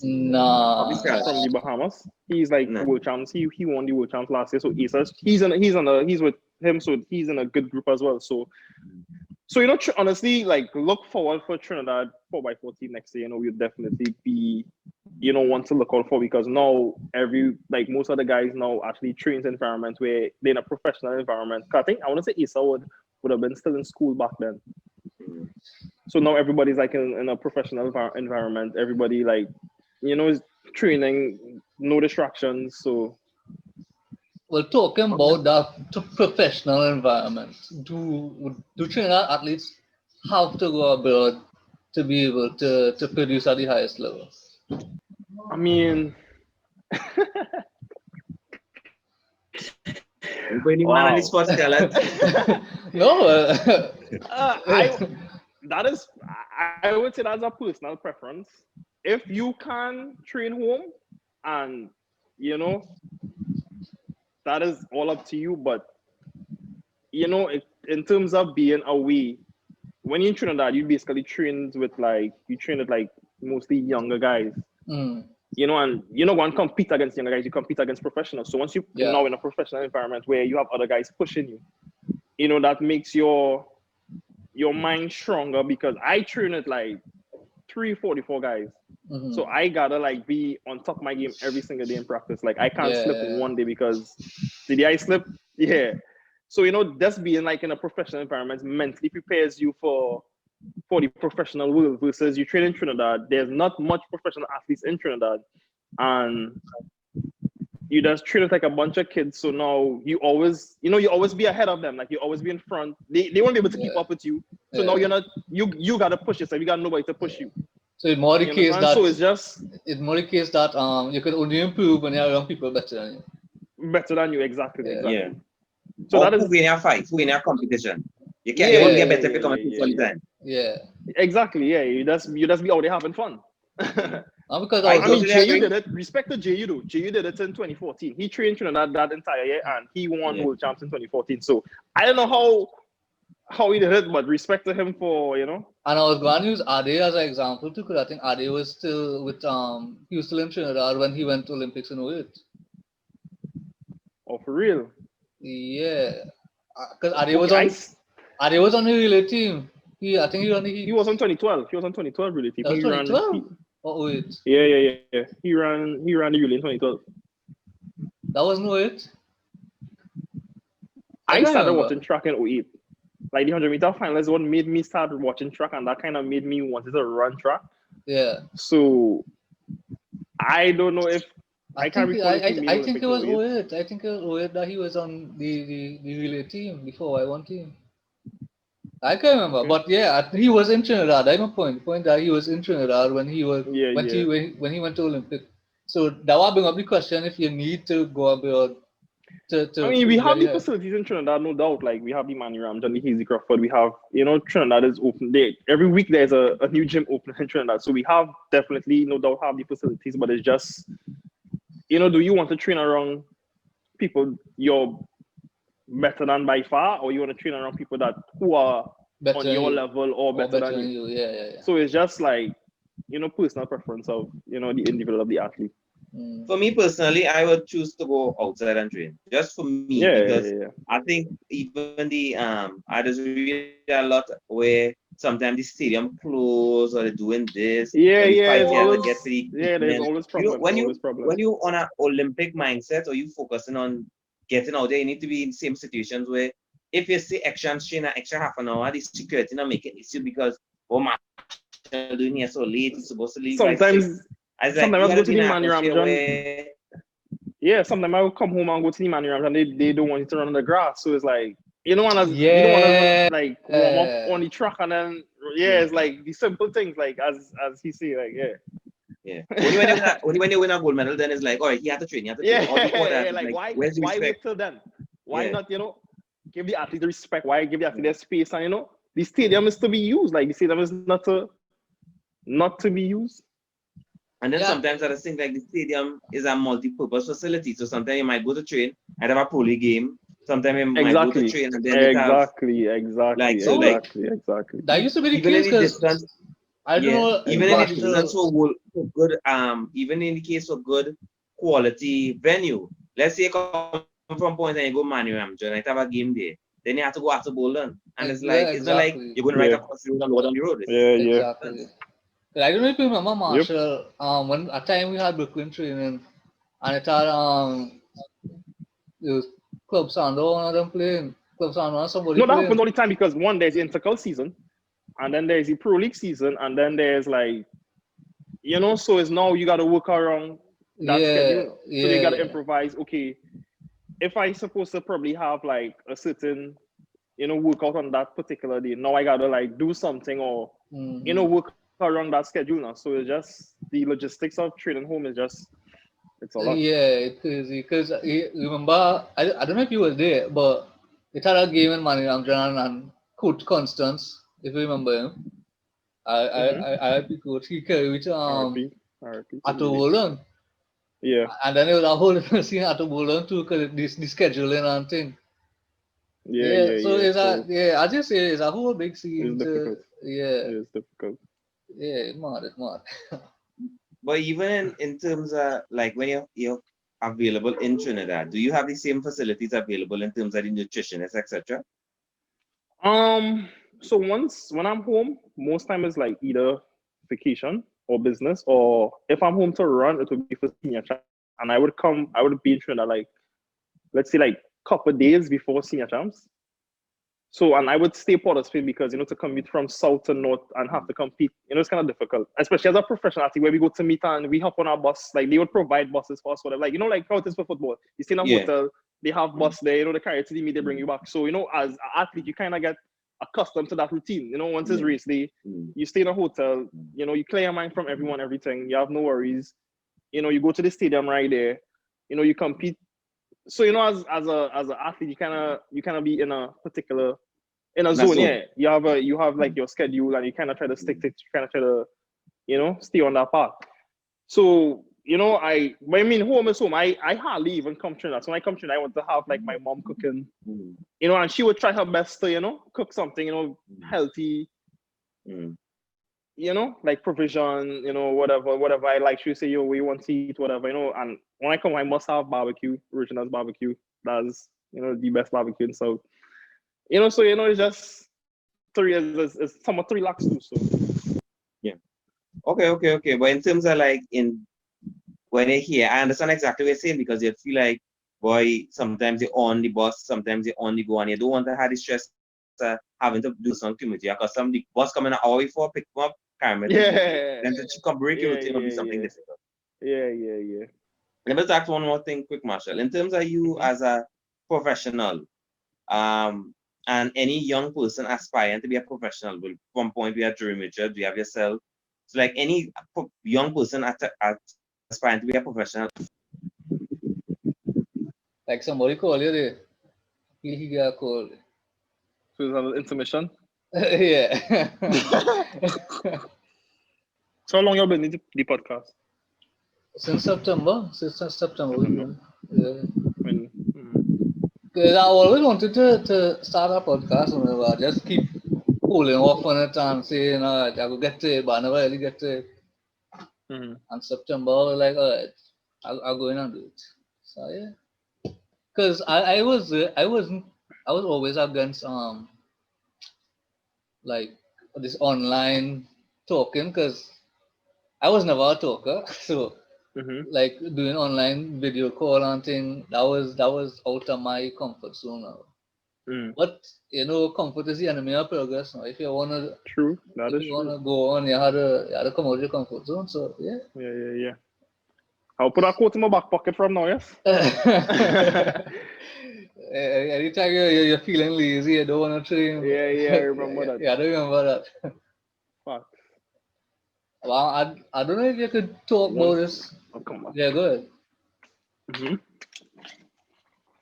Nah. From the Bahamas. He's like world champs. He won the world champs last year. So Asa, he's with him, so he's in a good group as well. So honestly, like look forward for Trinidad 4x4 team next year. We'll definitely be, one to look out for, because now most of the guys now actually trains environments where they're in a professional environment. I want to say Issa would have been still in school back then. So now everybody's like in a professional environment. Everybody is training, no distractions. So. Well, talking about that professional environment, do Trinidad athletes have to go abroad to be able to produce at the highest level? I mean, man on sports talent. No, I would say that's a personal preference. If you can train home, and that is all up to you. But in terms of being away, when you're in Trinidad, you basically train with mostly younger guys. And one compete against younger guys, you compete against professionals. So once you're now in a professional environment where you have other guys pushing you, that makes your mind stronger, because I train with 344 guys. So I gotta be on top of my game every single day in practice. I can't slip one day, because the day I slip, So just being in a professional environment mentally prepares you for the professional world, versus you train in Trinidad. There's not much professional athletes in Trinidad, and you just train with a bunch of kids. So now you always be ahead of them. You always be in front. They won't be able to keep up with you. So now you're not. You gotta push yourself. You got nobody to push you. So it's more the case that it's you can only improve when you're around people better than you. Better than you, exactly. Yeah. So that is who win your fight, who win your competition. You can't. You won't get better if you come all the time. Yeah. Exactly. Yeah. You just be out there having fun. Because JU did it. Respect to JU though. JU did it in 2014. He trained Trinidad that entire year, and he won world champs in 2014. So I don't know how he did it, but respect to him for And I was going to use Ade as an example too, because I think Ade was still with he was still in Trinidad when he went to Olympics in 2008. Oh, for real? Yeah, because Ade was on the relay team. I think he was on 2012. He was on 2012 relay team. That was 2012. Oh, 08. Yeah. He ran the relay in 2012. That wasn't 08. I started watching track in 08. The 100-meter final is what made me start watching track, and that kind of made me want to run track. Yeah. So I don't know if I can't recall. I think it was 08. I think it was 08 that he was on the relay team, the 4x1 team. I can't remember, but he was in Trinidad. I know point that he was in Trinidad when he was when he went to Olympic. So that will bring up the question if you need to go abroad. We have the facilities in Trinidad, no doubt. We have the Manny Ramjan, the Hazy Crawford. We have, Trinidad is open. Every week there's a new gym open in Trinidad. So we have definitely, no doubt, have the facilities. But it's just, do you want to train around people you're better than by far, or you want to train around people who are better on your level or better than you? Yeah. So it's just personal preference of, the individual of the athlete. For me personally, I would choose to go outside and train. Just for me, because I think even I just read a lot where sometimes the stadium close or they're doing this. There's always problems. When you on an Olympic mindset, or you focusing on getting out there, you need to be in the same situations where if you see extra strain an extra half an hour, the security not make it issue because doing here so late, he's supposed to leave by 6. Sometimes, I was like, sometimes you I gotta go be to in the an man atmosphere John. where Yeah, sometimes I will come home and go to the man and they don't want you to run on the grass. So it's like you don't want to Yeah. like warm up on the track and then it's like the simple things like as he say like Only when you win a gold medal, then it's like, all right, you have to train, All the others, like where's the why wait respect? till then? Why not, give the athlete the respect? Why give the athlete their space? And the stadium is to be used. Like the stadium is not to be used. And then sometimes I just think like the stadium is a multi-purpose facility. So sometimes you might go to train and have a polo game. Sometimes you might go to train and then it have exactly. That used to be the even case in the distance. I don't know. Even in the distance for good, even in the case of good quality venue. Let's say you come from Point and you go Manu Ramjo and have a game there. Then you have to go after Bolton. And it's like it's not like you're going right across the road and go down the road. Exactly. I don't know if you remember Machel. When at time we had Brooklyn training and it had it was Club Sando, one of them playing. Club Sando and somebody No, that playing. happens all the time because one, there's the intercal season, and then there's the Pro League season, and then there's like, so it's now you got to work around that schedule. So you got to improvise. Okay, if I supposed to probably have like a certain, workout on that particular day, now I got to like do something or, work around that schedule now. So it's just the logistics of training home is just, it's a lot. Yeah, it's crazy. Because remember, I don't know if you were there, but it had a game in Manu Ramjan and Coach Constance, if you remember him. I coach. He carried RP. at Bolton. Yeah. And then it was a whole scene at Bolton too, because the scheduling and thing. So it's as you say, it's a whole big scene. It's difficult. It's difficult. It's mad. But even in terms of like when you're available in Trinidad, do you have the same facilities available in terms of the nutritionists, etc.? So when I'm home, most time it's like either vacation or business, or if I'm home to run, it would be for senior champs. And I would be in Trinidad like, let's say like couple days before senior champs. So, and I would stay Portersfield because, to commute from south to north and have to compete, it's kind of difficult, especially as a professional athlete where we go to meet and we hop on our bus, like they would provide buses for us, whatever. Like, like how it is for football. You stay in a hotel, they have bus there, they carry it to the meet, they bring you back. So, as an athlete, you kind of get accustomed to that routine. Once it's race day, you stay in a hotel, you clear your mind from everything. You have no worries. You go to the stadium right there, you compete. So as an athlete, you kind of be in a particular zone. Yeah, you have like your schedule, and you kind of try to stick to it. You kind of try to stay on that path. So home is home. I hardly even come Trinidad. So when I come Trinidad, I want to have like my mom cooking, and she would try her best to cook something healthy. Like provision, whatever I like. She would say, we want to eat, whatever, and when I come, I must have barbecue, Original's barbecue. That's, the best barbecue in South. So, it's just it's somewhat to relax too, so. Yeah. Okay. But in terms of like, when you're here, I understand exactly what you're saying because you feel like, boy, sometimes you're on the bus, sometimes you're on the go, and you don't want to have the stress having to do some community because the bus coming an hour before pick them up, then to come break your routine will be something difficult. Yeah. Let me ask one more thing quick, Machel. In terms of you as a professional, and any young person aspiring to be a professional, will one point we have Jerry Richard, we have yourself. So like any young person aspiring to be a professional. Like somebody call you there. He got a call. So it's an intermission? Yeah. So how long you been in the podcast? Since September. We've been. Because I always wanted to start a podcast, and just keep pulling off on it and saying, all right, I will get to it, but I never really get to it. And September, I was like, all right, I'll go in and do it. So yeah, because I was always against like this online talking because I was never a talker, so like doing online video call and thing. That was out of my comfort zone now. But comfort is the enemy of progress. Now, if you wanna, True, that if is you true. wanna go on, you had to come out of your comfort zone. So yeah. Yeah. I'll put that quote in my back pocket from now, yes? Anytime you're feeling lazy, you don't want to train. Yeah, I remember that. Yeah, I don't remember that. Fuck. Well, I don't know if you could talk about this. I'll come back. Yeah, good.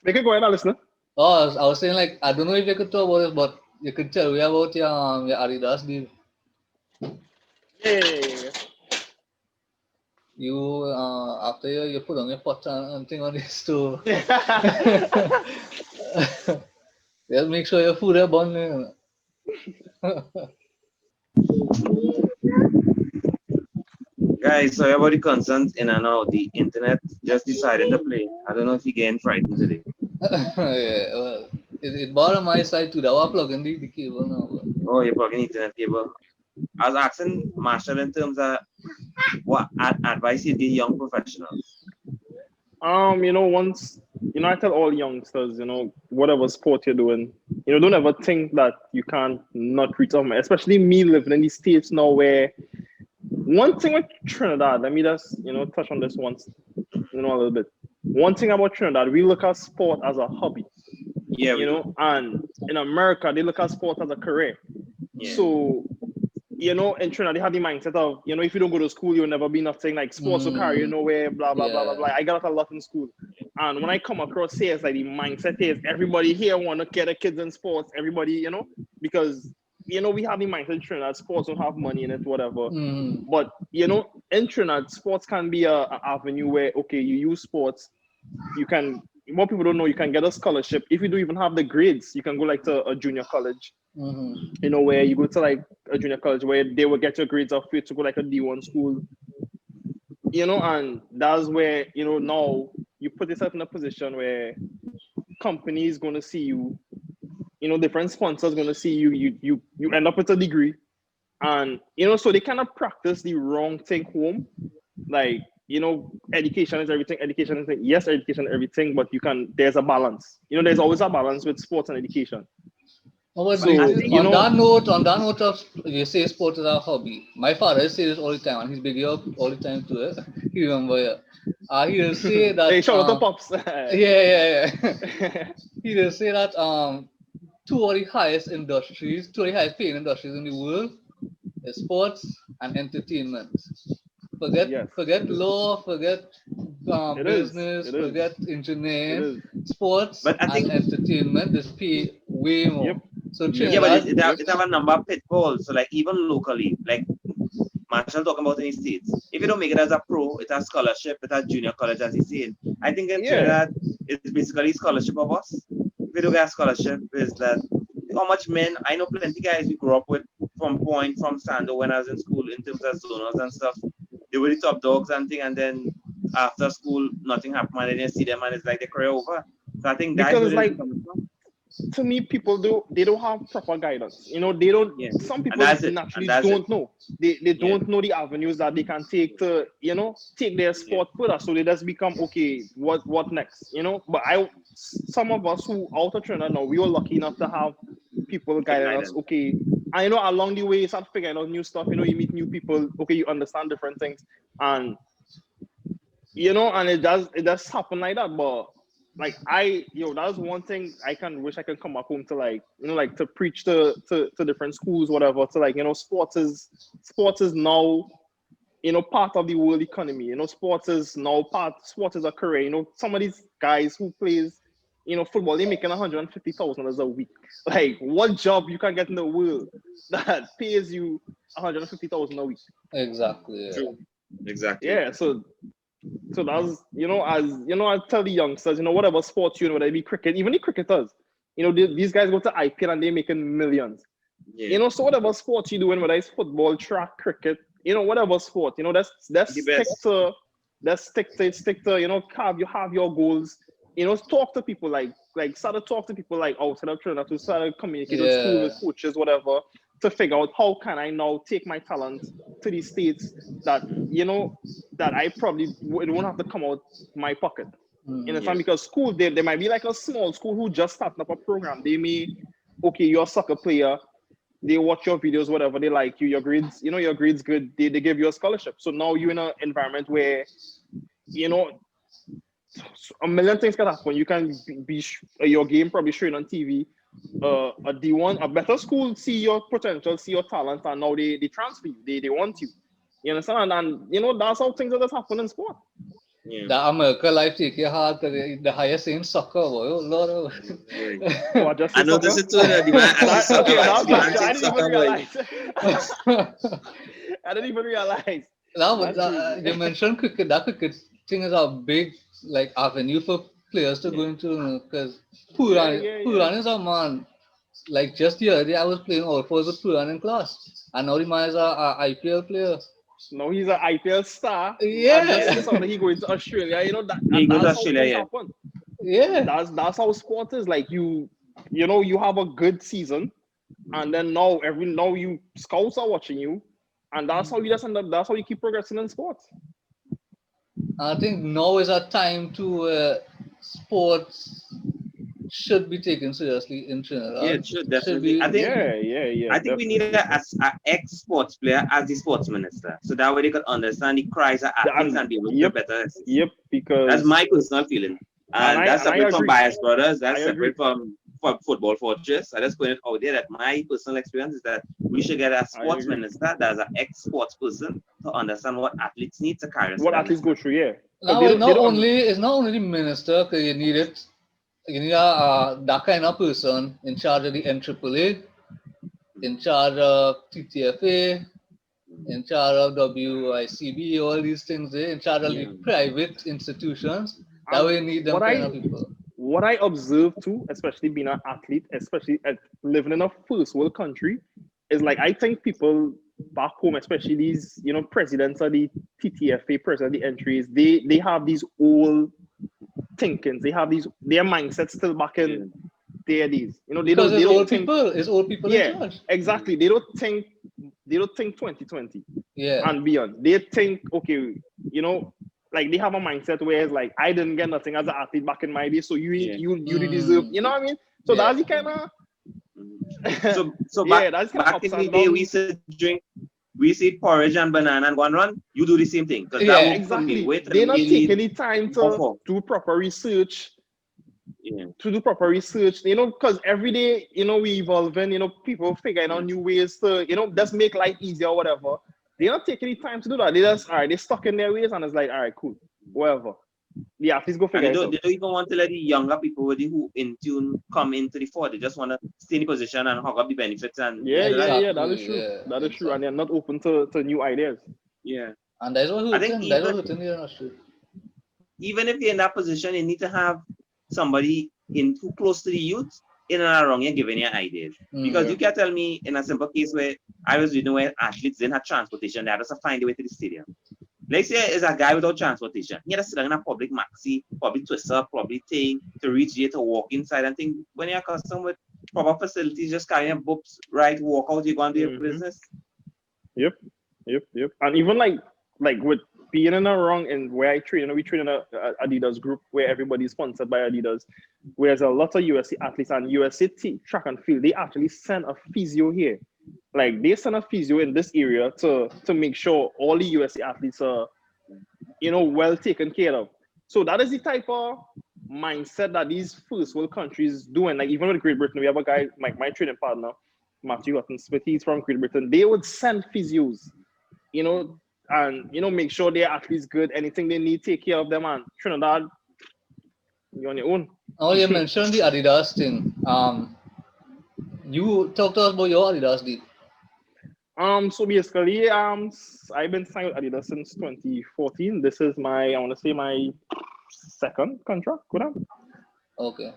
Make it go ahead, listener. Oh, I was saying, like, I don't know if you could talk about this, but you could tell me about your Adidas deal. Yeah. You after you put on your pot and thing on this too. Just make sure your food is bun. Guys, sorry about the concerns in and out. The internet just decided to play. I don't know if you're getting frightened today. Yeah, well, it bothered my side too. That was plugging the cable now. But... Oh, you're plugging internet cable. I was asking Marshall in terms of what advice you give young professionals. I tell all youngsters, whatever sport you're doing, don't ever think that you can't not reach out. Especially me living in these states now where one thing with Trinidad, let me just, touch on this once, a little bit. One thing about Trinidad, we look at sport as a hobby. Yeah, and in America, they look at sport as a career. Yeah. So, in Trinidad, they have the mindset of, if you don't go to school, you'll never be nothing, like sports will carry you nowhere, blah, blah, blah, blah, blah. I got that a lot in school. And when I come across here, it's like the mindset is everybody here want to get their kids in sports, everybody, because, we have the mindset in Trinidad, sports don't have money in it, whatever. But, in Trinidad, sports can be a avenue where, okay, you use sports, you can, more people don't know, you can get a scholarship. If you don't even have the grades, you can go like to a junior college. Where you go to like a junior college where they will get your grades up for you to go like a D1 school. And that's where, now you put yourself in a position where companies going to see you, different sponsors going to see you, you end up with a degree. And, so they kind of practice the wrong thing home. Like, education is everything. Yes, education is everything, but there's a balance. There's always a balance with sports and education. On that note of you say sport is a hobby. My father says this all the time, and he's big up all the time too. He remember, he'll say that. Hey, shout out to Pops. Yeah. He'll say that two of the highest paying industries in the world is sports and entertainment. Forget law, forget business, forget engineering, sports and entertainment just pay way more. Yep. So but it have a number of pitfalls. So like even locally, like Marshall talking about in the States, if you don't make it as a pro, it's a scholarship, it's a junior college as he's saying. I think in Trinidad, it's basically scholarship of us. If you don't get a scholarship, is that how much men, I know plenty guys we grew up with from Point, from Sando when I was in school in terms of zoners and stuff. They were the top dogs and thing, and then after school, nothing happened, and then you see them and it's like their career over. So I think that's because like to me, people they don't have proper guidance. They don't. Some people naturally don't know. They don't know the avenues that they can take to take their sport further. So they just become okay. What next? But some of us who out of Trinidad now, we were lucky enough to have people guiding us. Okay, I know along the way you start figuring out new stuff. You meet new people. Okay, you understand different things, and and it does happen like that. But like that's one thing wish I could come back home to, like, like to preach to different schools, whatever, to like, sports is now, part of the world economy. Sports is a career. Some of these guys who plays, football, they're making $150,000 a week. Like, what job you can get in the world that pays you $150,000 a week? Exactly. True. Exactly. Yeah. So that's, I tell the youngsters, whatever sports whether it be cricket, even the cricketers, these guys go to IPL and they're making millions. Yeah. So whatever sports you're doing, whether it's football, track, cricket, whatever sport, let's stick to, have your goals, talk to people, like start to talk to people like outside of Trinidad, to start to communicate with school, with coaches, whatever, to figure out how can I now take my talent to the states that that I probably it won't have to come out my pocket. You understand? Because school there might be like a small school who just starting up a program. They may, okay, you're a soccer player, they watch your videos, whatever, they like you, your grades, your grades good, they give you a scholarship. So now you're in an environment where, a million things can happen. You can be your game probably showing on TV. A D1, a better school see your potential, see your talent, and now they transfer you. They want you. You understand? And that's how things are just happen in sport. Yeah. The American life take you hard to the highest in soccer, boy. Oh, Lord. Oh, I just I noticed it too. I didn't even realize. I didn't even realize. No, but you mentioned cricket. That cricket thing is a big avenue for players to go into, because Puran is a man. Like just the other day, I was playing all fours with Puran in class, and now the man is a IPL player. No, he's an IPL star. Yeah. And just he going to Australia. He goes to that's Australia, how things happen. Yeah. That's how sport is. Like you have a good season, and then now you scouts are watching you, and that's how you just end up. That's how you keep progressing in sports. I think now is a time to sports should be taken seriously in Trinidad. Yeah, it should definitely. I think. I think we need an ex-sports player as the sports minister, so that way they could understand the cries of athletes and be able to do better. Yep, because that's my personal feeling, and that's separate from Bias Brothers. That's separate from Football Fortress. I just put it out there that my personal experience is that we should get a sports minister that's an ex-sports person to understand what athletes need to carry. What athletes go through, yeah. Now it's not only the minister, because you need it. You need that kind of person in charge of the NAAA, in charge of TTFA, in charge of WICB, all these things there, in charge of the private institutions. That way you need them kind of people. What I observe too, especially being an athlete, especially living in a first world country, is like I think people back home, especially these, presidents of the TTFA, president of the entries, they have these old thinkings. They have their mindsets still back in their days. Because it's old people in charge. Exactly. They don't think 2020 and beyond. They think, okay, like they have a mindset where it's like, I didn't get nothing as an athlete back in my day, so you deserve, you know what I mean? So that's the kind of so back in the day we see porridge and banana and go and run, you do the same thing. Exactly. They not take any time to do proper research. To do proper research, because every day, we evolving, people figuring out new ways to, just make life easier or whatever. They don't take any time to do that. They just, all right, they're stuck in their ways and it's like, all right, cool, whatever. The athletes go figure it out. They don't even want to let the younger people who in tune come into the fore. They just want to stay in the position and hog up the benefits. And that is true. That is true. And they're not open to new ideas. Yeah. And that's what even if you're in that position, you need to have somebody in too close to the youth in and around you giving you ideas. Because you can't tell me in a simple case where I was reading where athletes didn't have transportation, they had to find a way to the stadium. Let's say it's a guy without transportation. He had to sit down in a public maxi, probably twister, probably thing to reach there to walk inside and think. When you're accustomed with proper facilities, just carrying books, right, walk out, you go and do your business. Yep. And even like with being in a wrong and where I train, we train in a Adidas group where everybody's sponsored by Adidas. Whereas a lot of USC athletes and USC track and field, they actually send a physio here. Like they send a physio in this area to make sure all the USC athletes are, well taken care of. So that is the type of mindset that these first world countries doing. Like even with Great Britain, we have a guy, my training partner, Matthew Hutton-Smith, he's from Great Britain. They would send physios, and make sure their athletes good. Anything they need, take care of them. And Trinidad, you're on your own. Oh, you mentioned the Adidas thing. You talk to us about your Adidas deal. So basically, I've been signed with Adidas since 2014. This is my second contract with them. Okay.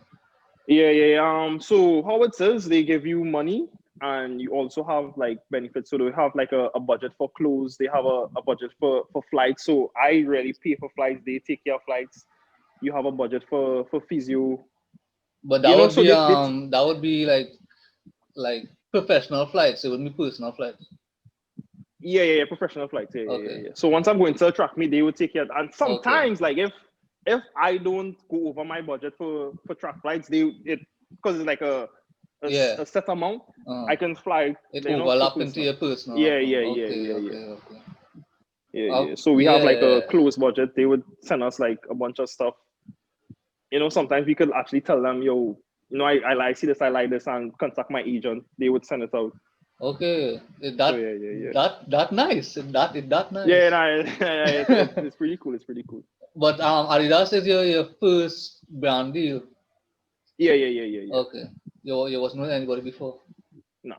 Yeah. So how it is, they give you money and you also have like benefits. So they have like a budget for clothes. They have a budget for flights. So I really pay for flights. They take care of flights. You have a budget for physio. But that would be that would be like professional flights. It wouldn't be personal flights. Yeah, professional flights. Yeah, Okay. yeah. So once I'm going to a track meet, they would take it. And sometimes, Okay. like if I don't go over my budget for track flights, because it's like Yeah. a set amount, I can fly, It for overlap into personal. your personal Yeah, account. yeah, yeah, Okay, yeah, yeah. okay, okay. Yeah. So we have like a Yeah. close budget. They would send us like a bunch of stuff. Sometimes we could actually tell them, yo, I see this, I like this, and contact my agent. They would send it out. Okay. So That yeah. that nice. That Yeah, nice. no, it's pretty cool. It's pretty cool. But Adidas is your first brand deal. Yeah. Okay. You wasn't with anybody before. No.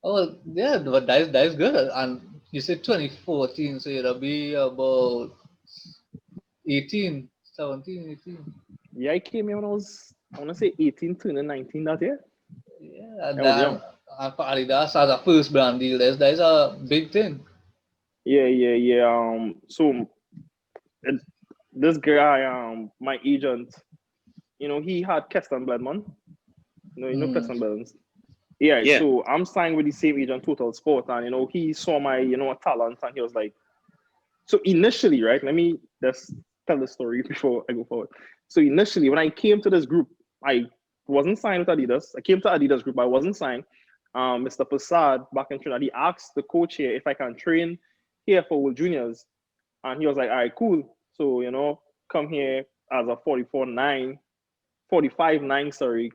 Oh yeah, but that is good. And you said 2014, so it'll be about 18, 17, 18. Yeah, I came here when I want to say 18 to 19 that year. Yeah, I was young. and for Adidas as a first brand deal, that's a big thing. Yeah. So it, this guy, my agent, he had Keston Bledman. Keston Mm. Bledman. Yeah, Yeah. so I'm signed with the same agent, Total Sport, and he saw my talent, and he was like, so initially, right? Let me just tell the story before I go forward. So initially, when I came to this group, I wasn't signed with Adidas. I came to Adidas group, I wasn't signed. Mr. Prasad back in Trinidad, he asked the coach here if I can train here for World Juniors, and he was like, "All right, cool. So come here as a 45.9, sorry.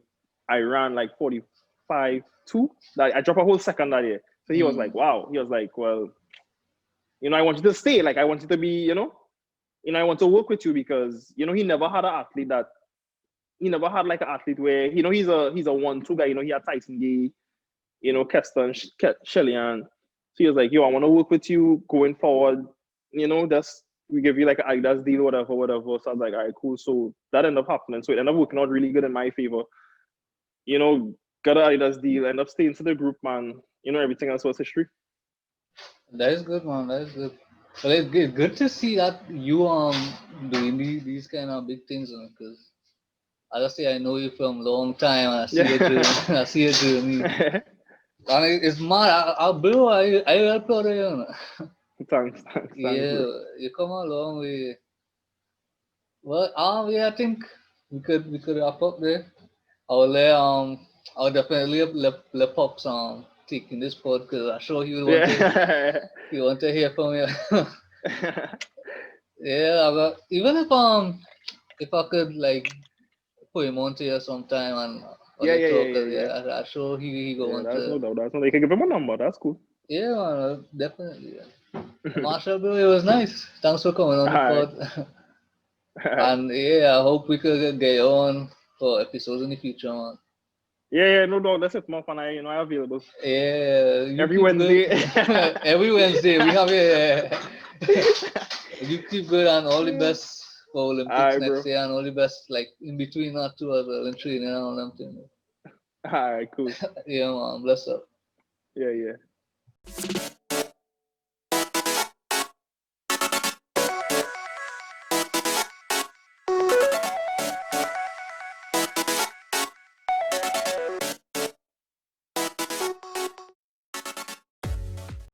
I ran like 45.2. Like I dropped a whole second that year. So he was like, Mm. wow. He was like, well, I want you to stay. Like I want you to be, I want to work with you because he never had an athlete that he never had like an athlete where he's a 1-2 guy. He had Tyson Gay, Keston, Shellyan. So he was like, yo, I want to work with you going forward. That's we give you like an Adidas deal, whatever. So I was like, all right, cool. So that ended up happening. So it ended up working out really good in my favor. Got an Adidas deal, end up staying to the group, man. Everything else was history. That is good, man. That is good. But it's good to see that you doing these kind of big things, because as I say, I know you from a long time, and I see your journey. Yeah. I see your journey, and it's mad. Bro, I really proud of you. Thanks, Yeah, bro. you come a long way. Well, yeah, I think we could wrap up there. I'll let I'll definitely let Pops taking this pod, because I'm sure Yeah. he want to hear from you. Yeah, but even if I could like put him on to you sometime and other talk, Yeah. yeah, I'm sure he go Yeah, on that's no to. doubt. That's no. You can give him a number. That's cool. Yeah, man, definitely. Yeah. Marshall, bro, it was nice. Thanks for coming on All the right. pod. All right. And yeah, I hope we could get you on for episodes in the future, man. Yeah, no doubt. That's it, Mark, and I available Yeah, you every keep good. Wednesday. Every Wednesday we have a. You keep good, and all the best for All Olympics right, next bro. year, and all the best like in between that too as well, in training and all them things. All right, cool. Yeah, man, bless up. Yeah.